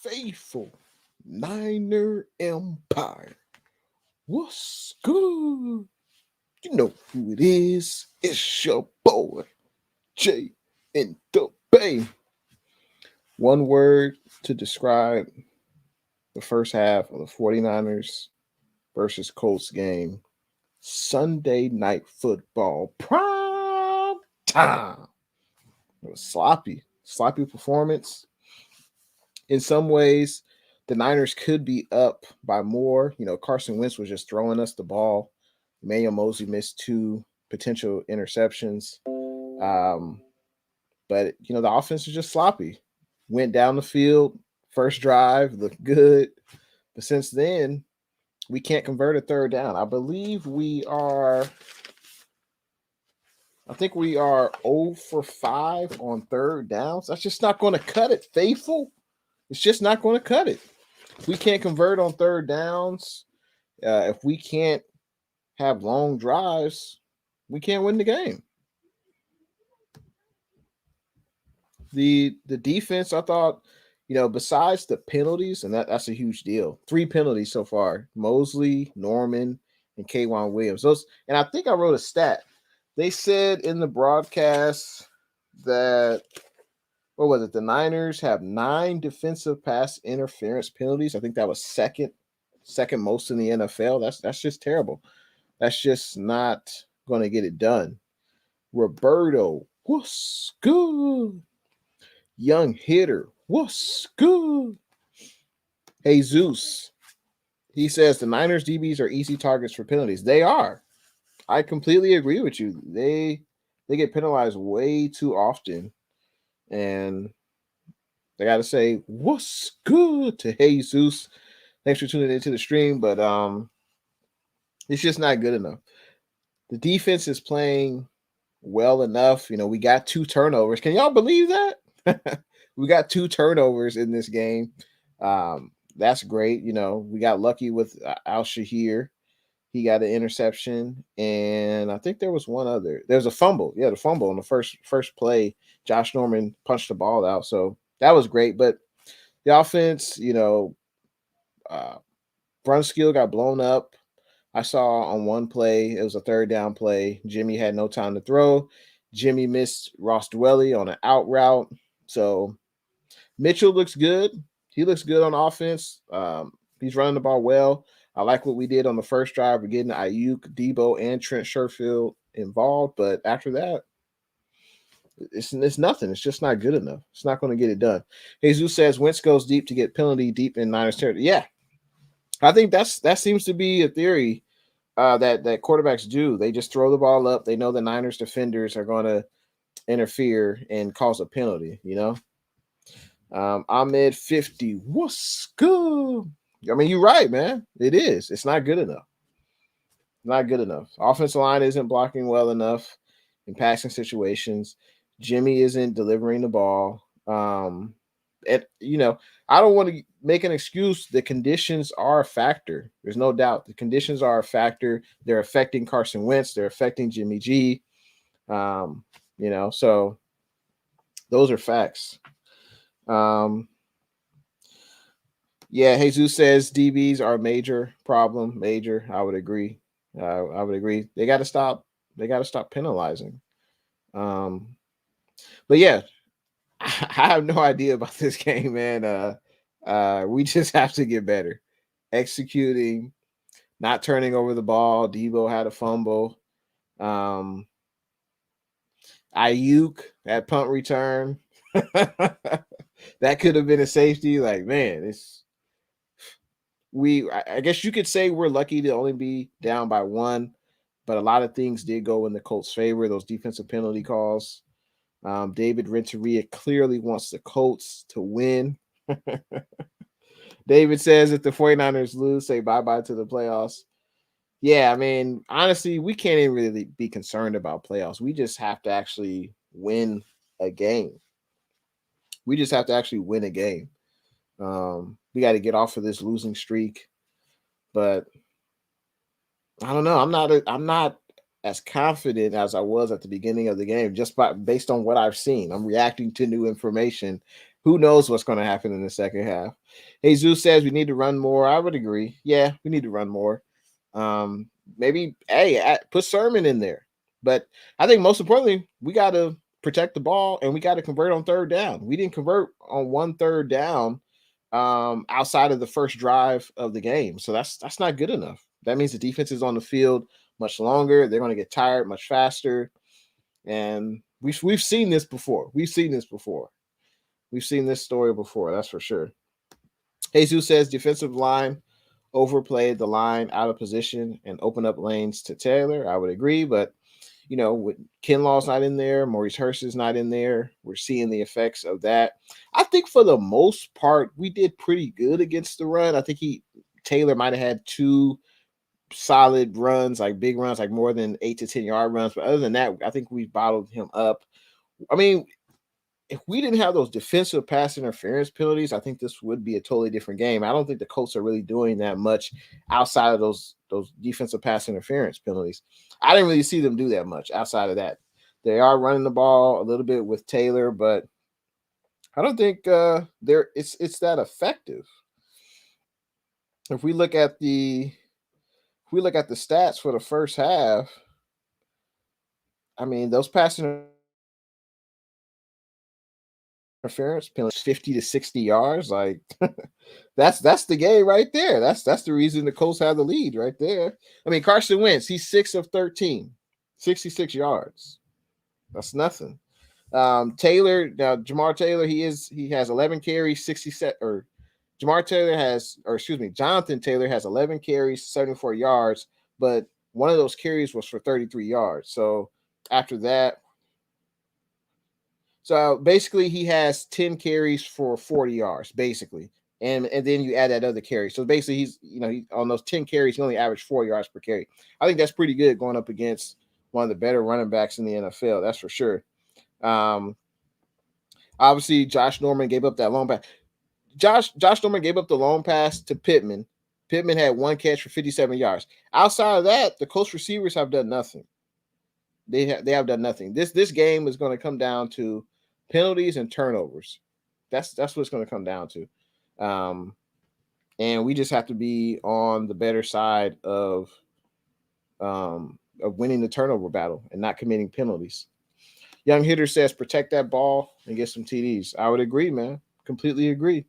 faithful Niner Empire. What's good? You know who it is. It's your boy, Jay in the Bay. One word to describe the first half of the 49ers versus Colts game. Sunday night football. Prime time. It was sloppy. Sloppy performance. In some ways, the Niners could be up by more. Carson Wentz was just throwing us the ball. Emmanuel Mosley missed two potential interceptions. Um, but the offense was just sloppy. Went down the field, first drive, looked good. But since then, we can't convert a third down. I think we are 0 for 5 on third downs. That's just not going to cut it, faithful. It's just not going to cut it. If we can't convert on third downs, if we can't have long drives, we can't win the game. The defense, I thought, besides the penalties, and that's a huge deal. 3 penalties so far: Mosley, Norman, and K'Wan Williams. Those, and I think I wrote a stat. They said in the broadcast that, what was it? The Niners have 9 defensive pass interference penalties. I think that was second most in the NFL. That's just terrible. That's just not going to get it done. Roberto, what's good? Young hitter, what's good? Jesus, he says the Niners DBs are easy targets for penalties. They are. I completely agree with you. They get penalized way too often. And they got to say, what's good to Jesus. Thanks for tuning into the stream, but it's just not good enough. The defense is playing well enough. We got 2 turnovers. Can y'all believe that? We got 2 turnovers in this game. That's great. We got lucky with Al-Shahir. He got an interception, and I think there was one other. There's a fumble. Yeah, the fumble on the first play. Josh Norman punched the ball out, so that was great. But the offense, Brunskill got blown up. I saw on one play, it was a third down play. Jimmy had no time to throw. Jimmy missed Ross Dwelly on an out route. So Mitchell looks good. He looks good on offense. He's running the ball well. I like what we did on the first drive. We're getting Ayuk, Debo, and Trent Sherfield involved. But after that, it's nothing. It's just not good enough. It's not going to get it done. Jesus says Wentz goes deep to get penalty deep in Niners territory. Yeah, I think that seems to be a theory that quarterbacks do. They just throw the ball up. They know the Niners defenders are going to interfere and cause a penalty. Ahmed 50. What's good? I mean, you're right, man. It is. It's not good enough. Not good enough. Offensive line isn't blocking well enough in passing situations. Jimmy isn't delivering the ball. And I don't want to make an excuse. The conditions are a factor. There's no doubt. The conditions are a factor. They're affecting Carson Wentz. They're affecting Jimmy G. So those are facts. Yeah, Jesus says DBs are a major problem. Major. I would agree. I would agree. They got to stop. They got to stop penalizing. But yeah, I have no idea about this game, man. We just have to get better. Executing, not turning over the ball. Debo had a fumble. Ayuk at punt return. That could have been a safety. Like, man, I guess you could say we're lucky to only be down by 1, but a lot of things did go in the Colts' favor. Those defensive penalty calls. David Renteria clearly wants the Colts to win. David says if the 49ers lose, say bye-bye to the playoffs. Yeah, I mean, honestly, we can't even really be concerned about playoffs. We just have to actually win a game. We just have to actually win a game. We got to get off of this losing streak. But I don't know. I'm not as confident as I was at the beginning of the game, just based on what I've seen. I'm reacting to new information Who knows what's going to happen in the second half? Jesus says we need to run more. I would agree. Yeah, we need to run more. Um, Maybe put Sermon in there. But I think most importantly, we got to protect the ball and we got to convert on third down. We didn't convert on one third down outside of the first drive of the game. So that's not good enough. That means the defense is on the field much longer. They're going to get tired much faster. And we've seen this before. We've seen this before. We've seen this story before, that's for sure. Jesus says defensive line overplayed the line out of position and opened up lanes to Taylor. I would agree, but with Kinlaw's not in there, Maurice Hurst is not in there. We're seeing the effects of that. I think for the most part, we did pretty good against the run. I think Taylor might have had two solid runs, like big runs, like more than 8 to 10 yard runs. But other than that, I think we bottled him up. I mean, if we didn't have those defensive pass interference penalties, I think this would be a totally different game. I don't think the Colts are really doing that much outside of those defensive pass interference penalties. I didn't really see them do that much outside of that. They are running the ball a little bit with Taylor, but I don't think it's that effective. If we look at the stats for the first half, I mean, those pass interference penalties 50 to 60 yards, like that's the game right there. That's the reason the Colts have the lead right there. I mean, Carson Wentz, he's 6 of 13, 66 yards. That's nothing. Taylor, now Jamar Taylor, he has 11 carries, 67 or Jonathan Taylor has 11 carries, 74 yards, but one of those carries was for 33 yards. So after that, so basically he has 10 carries for 40 yards, basically. And then you add that other carry. So basically he's on those 10 carries, he only averaged 4 yards per carry. I think that's pretty good going up against one of the better running backs in the NFL. That's for sure. Obviously Josh Norman gave up that long pass. Josh Norman gave up the long pass to Pittman. Pittman had one catch for 57 yards. Outside of that, the Colts receivers have done nothing. They have done nothing. This game is going to come down to penalties and turnovers. That's what it's going to come down to. And we just have to be on the better side of winning the turnover battle and not committing penalties. Young Hitter says protect that ball and get some TDs. I would agree, man. Completely agree.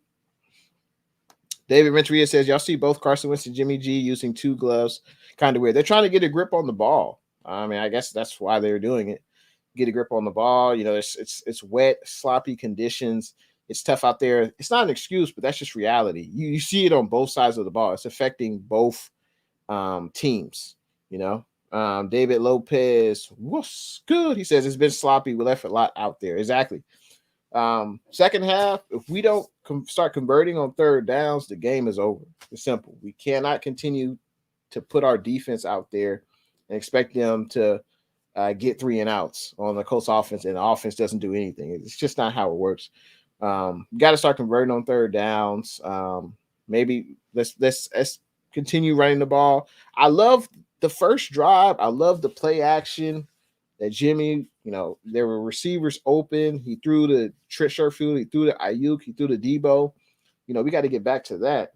David Renteria says, y'all see both Carson Wentz and Jimmy G using two gloves. Kind of weird. They're trying to get a grip on the ball. I mean, I guess that's why they're doing it. Get a grip on the ball. It's wet, sloppy conditions. It's tough out there. It's not an excuse, but that's just reality. You see it on both sides of the ball. It's affecting both teams, David Lopez, what's good? He says it's been sloppy. We left a lot out there. Exactly. Second half, if we don't start converting on third downs, the game is over. It's simple. We cannot continue to put our defense out there and expect them to get 3 and outs on the Colts offense, and the offense doesn't do anything. It's just not how it works. Got to start converting on third downs. Maybe let's continue running the ball. I love the first drive. I love the play action that Jimmy, there were receivers open. He threw to Sherfield. He threw to Ayuk. He threw to Debo. We got to get back to that.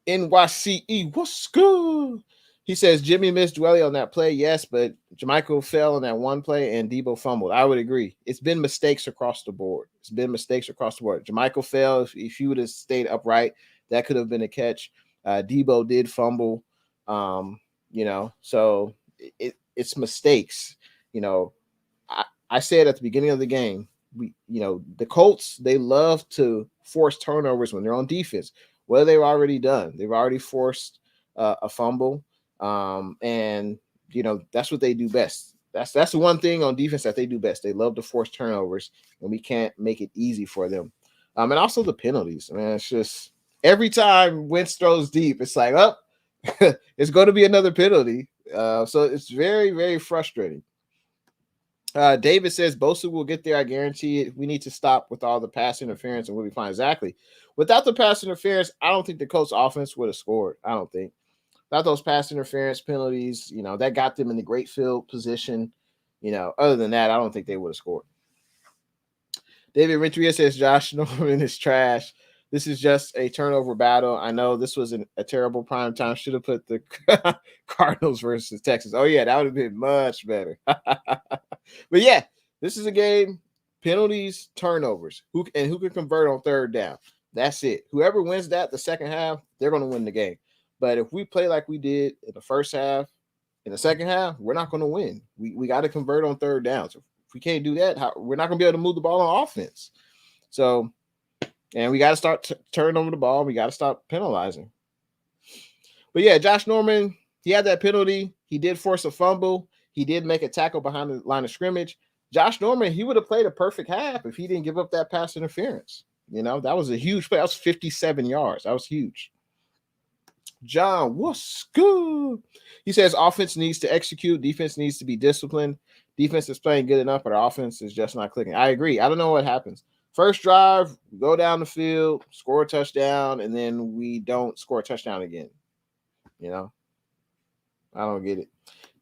NYCE, what's good? He says Jimmy missed Dwelly on that play. Yes, but Jermichael fell on that one play and Debo fumbled. I would agree. It's been mistakes across the board. Jermichael fell. If he would have stayed upright, that could have been a catch. Debo did fumble. So it's mistakes. I said at the beginning of the game, the Colts, they love to force turnovers when they're on defense. Well, they've already done. They've already forced a fumble. And that's what they do best. That's the one thing on defense that they do best. They love to force turnovers, and we can't make it easy for them. And also the penalties. Man, it's just every time Wentz throws deep, it's like, it's going to be another penalty. So it's very, very frustrating. David says Bosa will get there. I guarantee it. We need to stop with all the pass interference and we'll be fine. Exactly. Without the pass interference, I don't think the Colts offense would have scored. I don't think. Without those pass interference penalties, that got them in the great field position. Other than that, I don't think they would have scored. David Renteria says Josh Norman is trash. This is just a turnover battle. I know this was a terrible prime time. Should have put the Cardinals versus Texas. Oh, yeah, that would have been much better. But yeah, this is a game. Penalties, turnovers. Who can convert on third down? That's it. Whoever wins that the second half, they're going to win the game. But if we play like we did in the first half, in the second half, we're not going to win. We got to convert on third down. So if we can't do that, we're not going to be able to move the ball on offense. So, and we got to start turning over the ball. We got to stop penalizing. But yeah, Josh Norman, he had that penalty. He did force a fumble. He did make a tackle behind the line of scrimmage. Josh Norman, he would have played a perfect half if he didn't give up that pass interference. You know, that was a huge play. That was 57 yards. That was huge. John, what's good? He says offense needs to execute. Defense needs to be disciplined. Defense is playing good enough, but our offense is just not clicking. I agree. I don't know what happens. First drive, we go down the field, score a touchdown, and then we don't score a touchdown again. You know, I don't get it.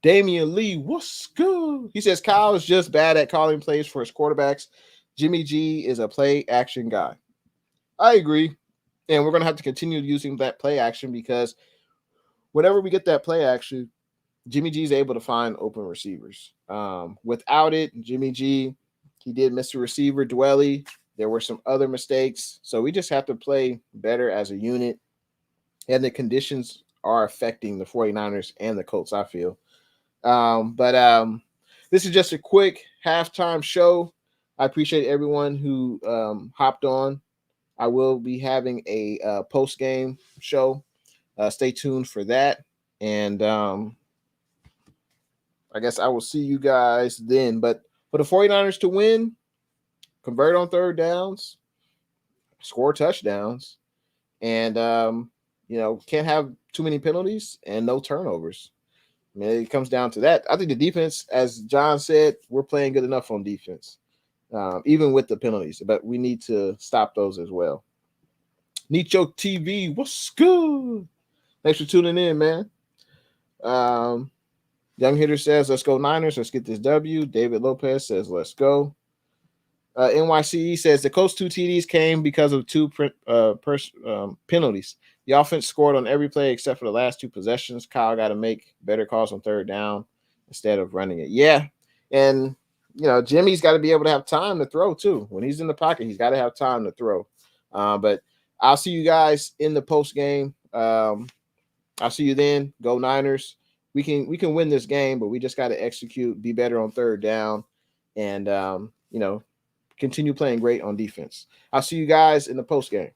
Damian Lee, what's good? He says Kyle is just bad at calling plays for his quarterbacks. Jimmy G is a play action guy. I agree. And we're going to have to continue using that play action because whenever we get that play action, Jimmy G is able to find open receivers. Without it, Jimmy G, he did miss a receiver, Dwelly. There were some other mistakes. So we just have to play better as a unit. And the conditions are affecting the 49ers and the Colts, I feel. But this is just a quick halftime show. I appreciate everyone who hopped on. I will be having a post-game show. Stay tuned for that. And I guess I will see you guys then. But for the 49ers to win, convert on third downs, score touchdowns, and, can't have too many penalties and no turnovers. I mean, it comes down to that. I think the defense, as John said, we're playing good enough on defense, even with the penalties. But we need to stop those as well. Nicho TV, what's good? Thanks for tuning in, man. Young Hitter says, let's go Niners. Let's get this W. David Lopez says, let's go. NYCE says, the Colts 2 TDs came because of two penalties. The offense scored on every play except for the last two possessions. Kyle got to make better calls on third down instead of running it. Yeah, and, Jimmy's got to be able to have time to throw, too. When he's in the pocket, he's got to have time to throw. But I'll see you guys in the post game. I'll see you then. Go Niners. We can win this game, but we just got to execute, be better on third down, and continue playing great on defense. I'll see you guys in the post game.